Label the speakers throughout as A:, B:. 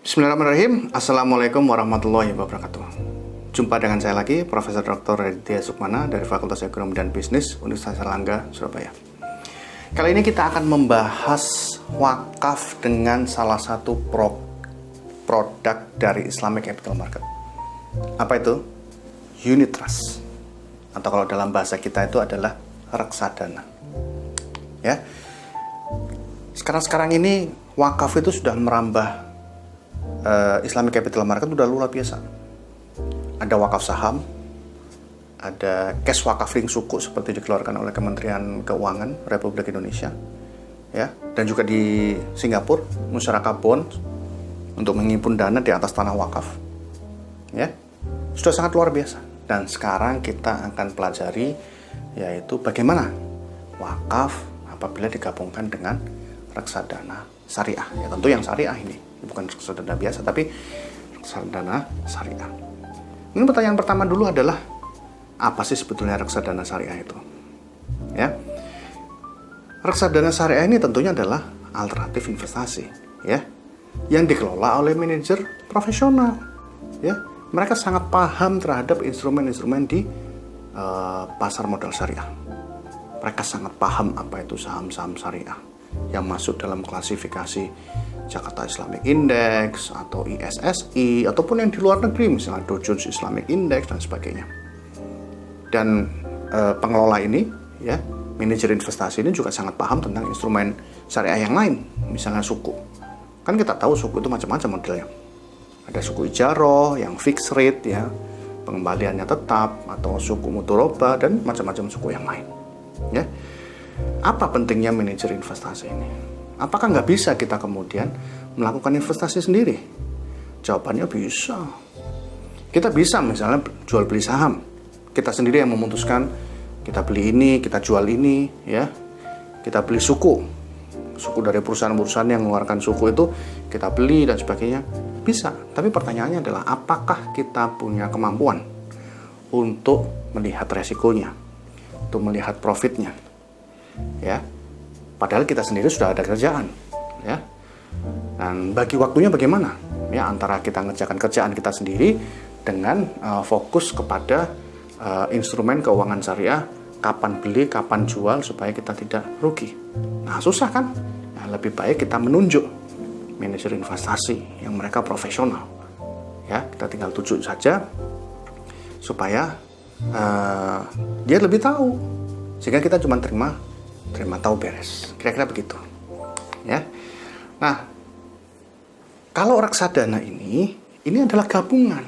A: Bismillahirrahmanirrahim. Assalamualaikum warahmatullahi wabarakatuh. Jumpa dengan saya lagi, Profesor Dr. Raditya Sukmana dari Fakultas Ekonomi dan Bisnis Universitas Airlangga, Surabaya. Kali ini kita akan membahas wakaf dengan salah satu produk dari Islamic Capital Market. Apa itu? Unit Trust. Atau kalau dalam bahasa kita itu adalah reksadana. Ya. Sekarang ini wakaf itu sudah merambah Islamic Capital Market udah luar biasa. Ada wakaf saham, ada cash wakaf ring suku seperti dikeluarkan oleh Kementerian Keuangan Republik Indonesia, ya, dan juga di Singapura Musyarakah Bond untuk menghimpun dana di atas tanah wakaf, ya, sudah sangat luar biasa. Dan sekarang kita akan pelajari yaitu bagaimana wakaf apabila digabungkan dengan reksadana syariah, ya tentu yang syariah ini. Bukan reksadana biasa, tapi reksadana syariah. Ini pertanyaan pertama dulu adalah, apa sih sebetulnya reksadana syariah itu? Ya, reksadana syariah ini tentunya adalah alternatif investasi, ya, yang dikelola oleh manajer profesional. Ya, mereka sangat paham terhadap instrumen-instrumen di pasar modal syariah. Mereka sangat paham apa itu saham-saham syariah yang masuk dalam klasifikasi Jakarta Islamic Index atau ISSI ataupun yang di luar negeri misalnya Dow Jones Islamic Index dan sebagainya. Dan pengelola ini, ya, manajer investasi ini juga sangat paham tentang instrumen syariah yang lain, misalnya suku. Kan kita tahu suku itu macam-macam modelnya. Ada suku ijaroh yang fixed rate, ya, pengembaliannya tetap, atau suku mudoroba dan macam-macam suku yang lain. Ya, apa pentingnya manajer investasi ini? Apakah nggak bisa kita kemudian melakukan investasi sendiri? Jawabannya bisa. Kita bisa misalnya jual beli saham. Kita sendiri yang memutuskan kita beli ini, kita jual ini, ya. Kita beli suku dari perusahaan-perusahaan yang mengeluarkan suku itu kita beli dan sebagainya. Bisa. Tapi pertanyaannya adalah apakah kita punya kemampuan untuk melihat resikonya, untuk melihat profitnya, ya. Padahal kita sendiri sudah ada kerjaan, ya. Dan bagi waktunya bagaimana? Ya, antara kita ngerjakan kerjaan kita sendiri dengan fokus kepada instrumen keuangan syariah, kapan beli, kapan jual supaya kita tidak rugi. Nah, susah kan? Nah, lebih baik kita menunjuk manajer investasi yang mereka profesional. Ya, kita tinggal tunjuk saja supaya dia lebih tahu. Sehingga kita cuma terima tahu beres, kira-kira begitu, ya. Nah, kalau reksadana ini adalah gabungan,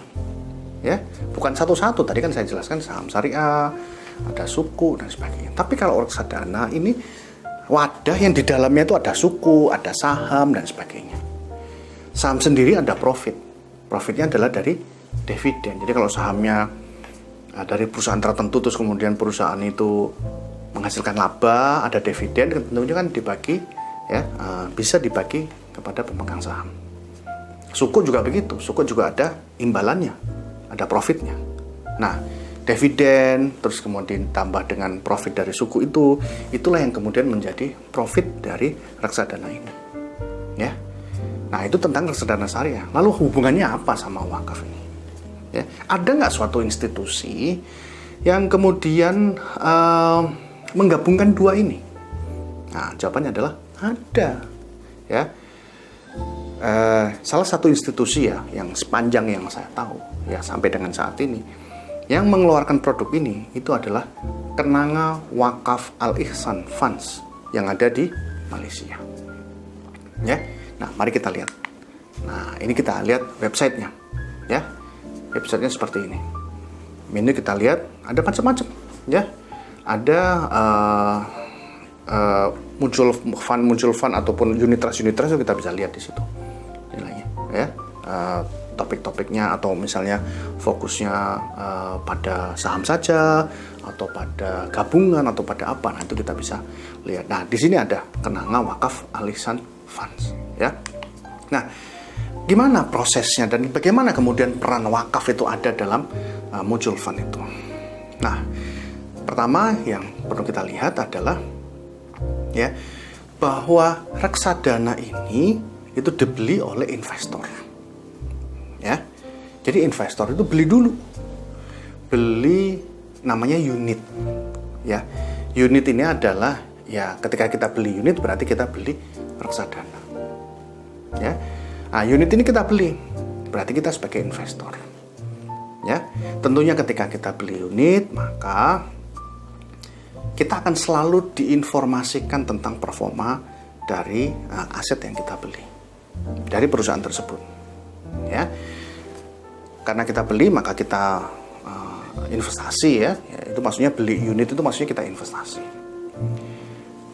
A: ya, bukan satu-satu. Tadi kan saya jelaskan saham syariah, ada suku dan sebagainya. Tapi kalau reksadana ini wadah yang di dalamnya itu ada suku, ada saham dan sebagainya. Saham sendiri ada profitnya adalah dari dividen. Jadi kalau sahamnya dari perusahaan tertentu terus kemudian perusahaan itu menghasilkan laba, ada dividen, tentunya kan dibagi, ya, bisa dibagi kepada pemegang saham. Suku juga begitu, suku juga ada imbalannya, ada profitnya. Nah, dividen terus kemudian tambah dengan profit dari suku itulah yang kemudian menjadi profit dari reksadana ini, ya. Nah, itu tentang reksadana syariah. Lalu hubungannya apa sama wakaf ini? Ya, ada nggak suatu institusi yang kemudian menggabungkan dua ini? Nah, jawabannya adalah ada, ya. Salah satu institusi, ya, yang sepanjang yang saya tahu, ya, sampai dengan saat ini yang mengeluarkan produk ini itu adalah Kenanga Wakaf Al Ihsan Funds yang ada di Malaysia, ya. Nah, mari kita lihat. Nah, ini kita lihat websitenya, ya. Websitenya seperti ini. Ini kita lihat ada macam-macam, ya. Ada muncul fund ataupun unit trust itu kita bisa lihat di situ nilainya, ya. Topik-topiknya atau misalnya fokusnya pada saham saja atau pada gabungan atau pada apa, nah itu kita bisa lihat. Nah, di sini ada Kenanga Wakaf Al Ihsan Funds, ya. Nah, gimana prosesnya dan bagaimana kemudian peran wakaf itu ada dalam mutual fund itu? Nah, pertama yang perlu kita lihat adalah, ya, bahwa reksadana ini itu dibeli oleh investor. Jadi investor itu beli dulu, beli namanya unit, ya. Unit ini adalah ya ketika kita beli unit berarti kita beli reksadana, ya. Nah, unit ini kita beli berarti kita sebagai investor, ya. Tentunya ketika kita beli unit maka kita akan selalu diinformasikan tentang performa dari aset yang kita beli dari perusahaan tersebut, ya. Karena kita beli maka kita investasi, ya. Itu maksudnya beli unit itu maksudnya kita investasi.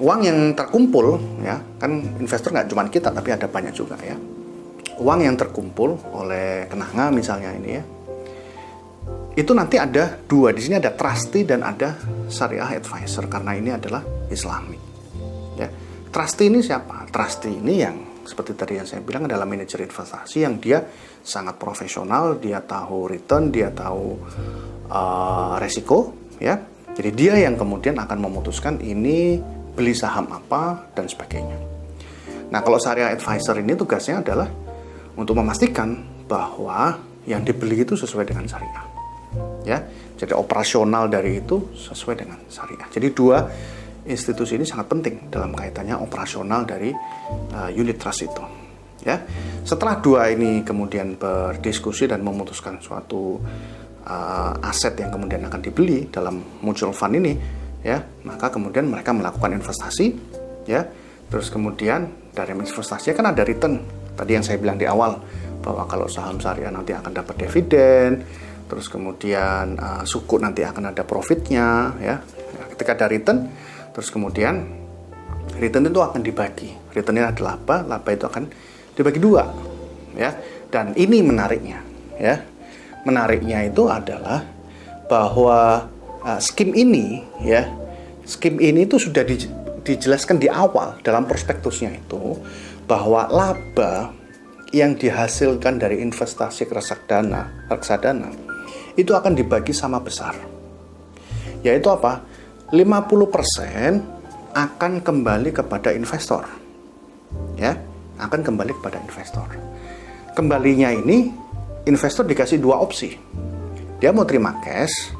A: Uang yang terkumpul, ya, kan investor nggak cuma kita tapi ada banyak juga, ya. Uang yang terkumpul oleh Kenanga misalnya ini, ya, itu nanti ada dua di sini, ada trustee dan ada syariah advisor karena ini adalah Islami, ya. Trustee ini siapa? Trustee ini yang seperti tadi yang saya bilang adalah manajer investasi yang dia sangat profesional, dia tahu return, dia tahu resiko, ya. Jadi dia yang kemudian akan memutuskan ini beli saham apa dan sebagainya. Nah, kalau syariah advisor ini tugasnya adalah untuk memastikan bahwa yang dibeli itu sesuai dengan syariah, ya. Jadi operasional dari itu sesuai dengan syariah. Jadi dua institusi ini sangat penting dalam kaitannya operasional dari unit trust itu, ya. Setelah dua ini kemudian berdiskusi dan memutuskan suatu aset yang kemudian akan dibeli dalam mutual fund ini, ya, maka kemudian mereka melakukan investasi, ya. Terus kemudian dari investasinya kan ada return. Tadi yang saya bilang di awal bahwa kalau saham syariah nanti akan dapat dividen, terus kemudian suku nanti akan ada profitnya, ya. Ketika ada return, terus kemudian return itu akan dibagi. Returnnya adalah laba, laba itu akan dibagi dua, ya. Dan ini menariknya, ya. Menariknya itu adalah bahwa skim ini, ya, skim ini itu sudah dijelaskan di awal dalam prospektusnya itu bahwa laba yang dihasilkan dari investasi reksadana itu akan dibagi sama besar. Yaitu apa? 50% akan kembali kepada investor, ya, akan kembali kepada investor. Kembalinya ini investor dikasih dua opsi. Dia mau terima cash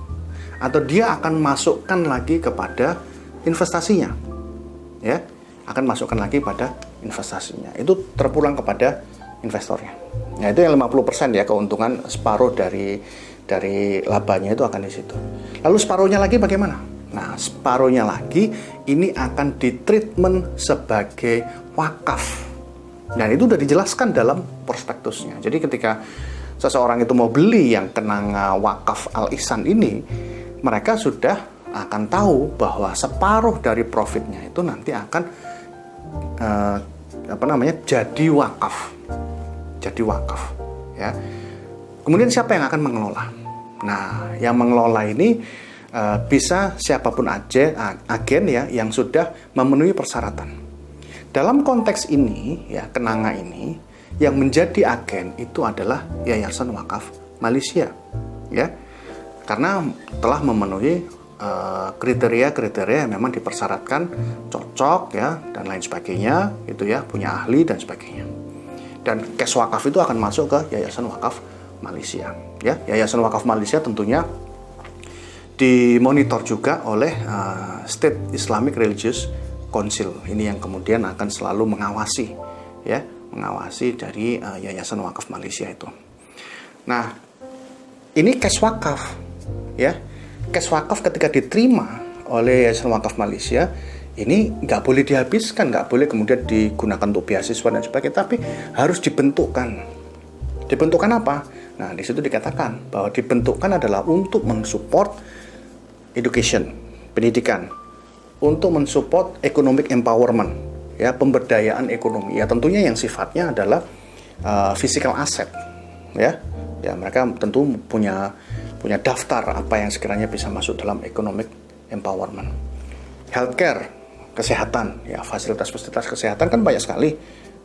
A: atau dia akan masukkan lagi kepada investasinya, ya, akan masukkan lagi pada investasinya. Itu terpulang kepada investornya. Nah, itu yang 50% ya, keuntungan separuh dari labanya itu akan di situ. Lalu separuhnya lagi bagaimana? Nah, separuhnya lagi ini akan ditreatment sebagai wakaf. Dan itu sudah dijelaskan dalam prospektusnya. Jadi ketika seseorang itu mau beli yang Kenanga Wakaf Al Ihsan ini, mereka sudah akan tahu bahwa separuh dari profitnya itu nanti akan jadi wakaf, ya. Kemudian siapa yang akan mengelola? Nah, yang mengelola ini bisa siapapun agen, ya, yang sudah memenuhi persyaratan. Dalam konteks ini, ya, Kenanga ini yang menjadi agen itu adalah Yayasan Wakaf Malaysia, ya, karena telah memenuhi kriteria-kriteria yang memang dipersyaratkan cocok, ya, dan lain sebagainya, gitu ya, punya ahli dan sebagainya. Dan cash wakaf itu akan masuk ke Yayasan Wakaf Malaysia, ya. Yayasan Wakaf Malaysia tentunya dimonitor juga oleh State Islamic Religious Council. Ini yang kemudian akan selalu mengawasi, ya, mengawasi dari Yayasan Wakaf Malaysia itu. Nah, ini cash wakaf, ya. Cash wakaf ketika diterima oleh Yayasan Wakaf Malaysia ini nggak boleh dihabiskan, nggak boleh kemudian digunakan untuk beasiswa dan sebagainya, tapi harus dibentukkan. Dibentukkan apa? Nah, di situ dikatakan bahwa dibentukkan adalah untuk mensupport education, pendidikan, untuk mensupport economic empowerment, ya, pemberdayaan ekonomi, ya, tentunya yang sifatnya adalah physical asset, ya. Ya, mereka tentu punya daftar apa yang sekiranya bisa masuk dalam economic empowerment. Healthcare, kesehatan, ya, fasilitas-fasilitas kesehatan kan banyak sekali,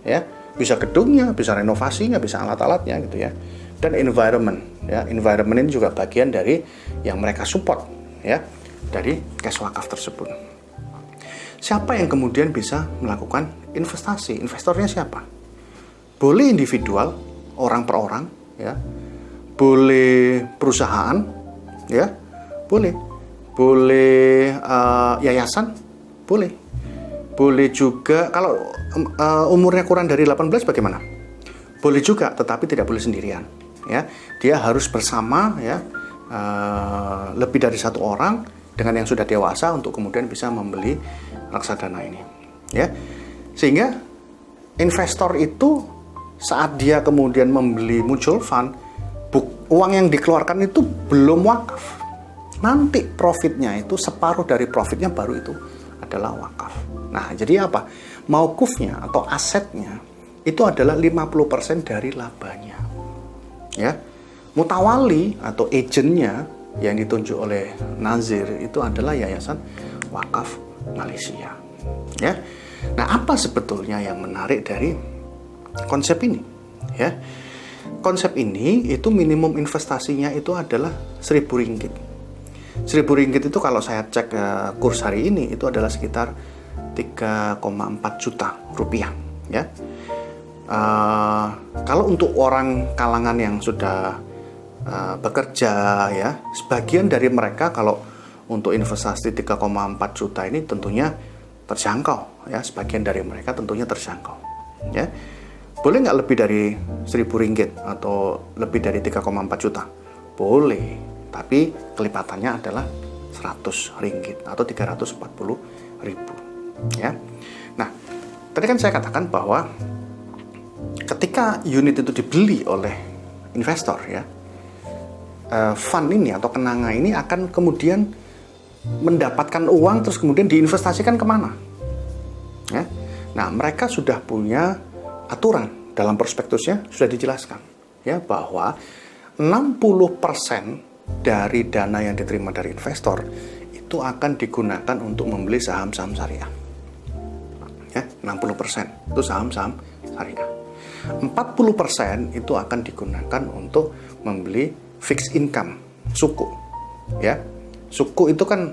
A: ya. Bisa gedungnya, bisa renovasinya, bisa alat-alatnya, gitu ya. Dan environment, ya, environment ini juga bagian dari yang mereka support, ya, dari cash wakaf tersebut. Siapa yang kemudian bisa melakukan investasi? Investornya siapa? Boleh individual, orang per orang, ya. boleh perusahaan, ya, boleh yayasan, boleh juga kalau umurnya kurang dari 18 bagaimana? Boleh juga, tetapi tidak boleh sendirian, ya. Dia harus bersama, ya, lebih dari satu orang dengan yang sudah dewasa untuk kemudian bisa membeli reksadana ini, ya. Sehingga investor itu saat dia kemudian membeli mutual fund, uang yang dikeluarkan itu belum wakaf. Nanti profitnya itu separuh dari profitnya baru itu adalah wakaf. Nah, jadi apa? Mauqufnya atau asetnya itu adalah 50% dari labanya. Ya. Mutawali atau agennya yang ditunjuk oleh Nazir itu adalah Yayasan Wakaf Malaysia. Ya. Nah, apa sebetulnya yang menarik dari konsep ini? Ya. Konsep ini itu minimum investasinya itu adalah Rp1.000. Rp1.000 itu kalau saya cek kurs hari ini itu adalah sekitar 3,4 juta rupiah, ya. Kalau untuk orang kalangan yang sudah bekerja, ya, sebagian dari mereka kalau untuk investasi 3,4 juta ini tentunya terjangkau, ya. Sebagian dari mereka tentunya terjangkau, ya. Boleh nggak lebih dari Rp1.000 atau lebih dari 3,4 juta? Boleh, tapi kelipatannya adalah Rp100 atau Rp340.000, ya. Nah, tadi kan saya katakan bahwa ketika unit itu dibeli oleh investor, ya, fund ini atau kenanga ini akan kemudian mendapatkan uang terus kemudian diinvestasikan kemana, ya. Nah, mereka sudah punya aturan dalam prospektusnya sudah dijelaskan, ya, bahwa 60% dari dana yang diterima dari investor itu akan digunakan untuk membeli saham-saham syariah, ya. 60% itu saham-saham syariah. 40% itu akan digunakan untuk membeli fixed income, suku, ya. Suku itu kan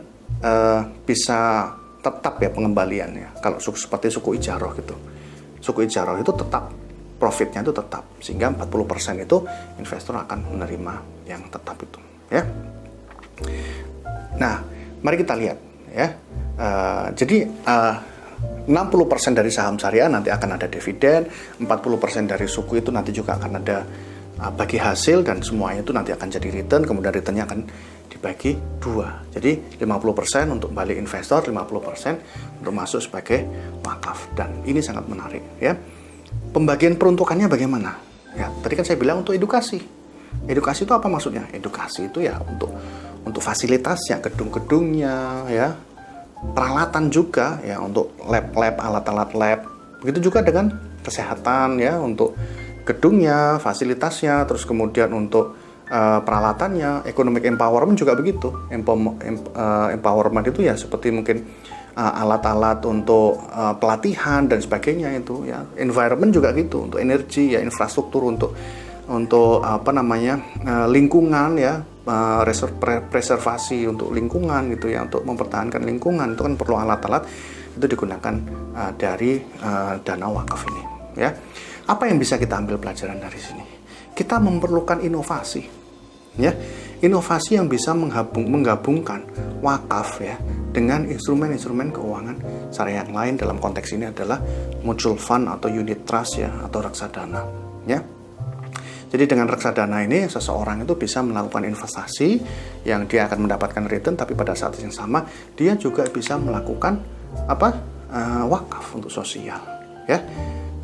A: bisa tetap, ya, pengembaliannya. Kalau seperti suku ijarah gitu, suku ijarah itu tetap, profitnya itu tetap, sehingga 40% itu investor akan menerima yang tetap itu, ya. Nah, mari kita lihat, ya. Jadi 60% dari saham syariah nanti akan ada dividen, 40% dari suku itu nanti juga akan ada bagi hasil, dan semuanya itu nanti akan jadi return, kemudian returnnya akan dibagi 2. Jadi 50% untuk balik investor, 50% untuk masuk sebagai wakaf. Dan ini sangat menarik, ya. Pembagian peruntukannya bagaimana? Ya, tadi kan saya bilang untuk edukasi. Edukasi itu apa maksudnya? Edukasi itu ya untuk fasilitasnya, gedung-gedungnya, ya. Peralatan juga, ya, untuk lab-lab, alat-alat lab. Begitu juga dengan kesehatan, ya, untuk gedungnya, fasilitasnya, terus kemudian untuk peralatannya. Economic empowerment juga begitu. Empowerment itu ya seperti mungkin alat-alat untuk pelatihan dan sebagainya itu, ya. Environment juga gitu, untuk energi, ya, infrastruktur untuk lingkungan, ya, preservasi untuk lingkungan gitu, ya, untuk mempertahankan lingkungan itu kan perlu alat-alat itu digunakan dari dana wakaf ini, ya. Apa yang bisa kita ambil pelajaran dari sini? Kita memerlukan inovasi, ya, inovasi yang bisa menggabungkan wakaf, ya, dengan instrumen-instrumen keuangan syariah yang lain. Dalam konteks ini adalah mutual fund atau unit trust, ya, atau reksadana, ya. Jadi dengan reksadana ini seseorang itu bisa melakukan investasi yang dia akan mendapatkan return, tapi pada saat yang sama dia juga bisa melakukan wakaf untuk sosial, ya.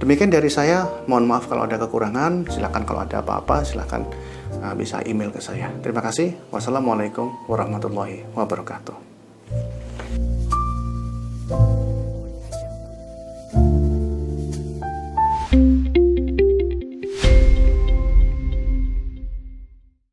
A: Demikian dari saya, mohon maaf kalau ada kekurangan, silakan kalau ada apa-apa silakan bisa email ke saya. Terima kasih. Wassalamualaikum warahmatullahi wabarakatuh.